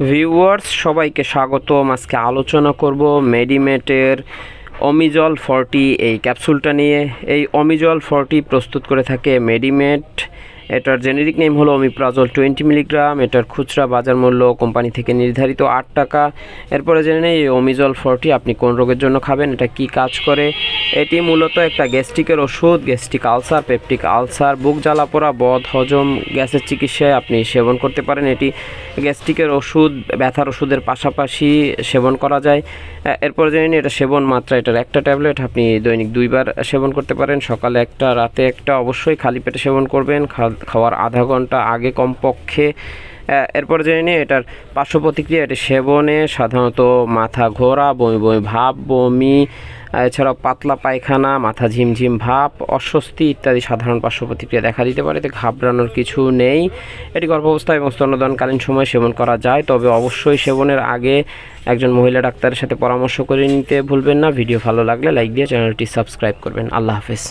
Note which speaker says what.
Speaker 1: Viewers সবাইকে স্বাগতম। আজকে আলোচনা করব মেডিমেটের অমিজল 40 এই ক্যাপসুলটা নিয়ে। এই অমিজল 40 প্রস্তুত করে থাকে মেডিমেট। এটার জেনেরিক নেম হলো অমিপ্রাজল 20 মিলিগ্রাম। এটার খুচরা বাজার মূল্য কোম্পানি থেকে নির্ধারিত 8 টাকা। এরপরে জেনে নেই এই অমিজল 40 আপনি কোন রোগের জন্য খাবেন, এটা কি কাজ করে। এটি মূলত একটা গ্যাস্ট্রিকের ওষুধ। গ্যাস্ট্রিক আলসার, পেপটিক আলসার, বুক জ্বালা পোড়া, বদ হজম, গ্যাসের চিকিৎসায় আপনি সেবন করতে পারেন। এটি গ্যাস্ট্রিকের ওষুধ, ব্যথার ওষুধের পাশাপাশি সেবন করা যায়। এরপরে জেনে নিই এটা সেবন মাত্রা। এটার একটা ট্যাবলেট আপনি দৈনিক 2 বার সেবন করতে পারেন, সকালে একটা, রাতে একটা। অবশ্যই খালি পেটে সেবন করবেন, খাওয়ার আধা ঘন্টা আগে কমপক্ষে। এরপর জেনে নিই এটার পার্শ্ব প্রতিক্রিয়া। এটি সেবনে সাধারণত মাথা ঘোরা, বমি বমি ভাব, বমি, এছাড়াও পাতলা পায়খানা, মাথা ঝিমঝিম ভাব, অস্বস্তি ইত্যাদি সাধারণ পার্শ্ব প্রতিক্রিয়া দেখা দিতে পারে। এতে ঘাবড়ানোর কিছু নেই। এটি গর্ভাবস্থা এবং স্তন্যদানকালীন সময় সেবন করা যায়, তবে অবশ্যই সেবনের আগে একজন মহিলা ডাক্তারের সাথে পরামর্শ করে নিতে ভুলবেন না। ভিডিও ভালো লাগলে লাইক দিয়ে চ্যানেলটি সাবস্ক্রাইব করবেন। আল্লাহ হাফেজ।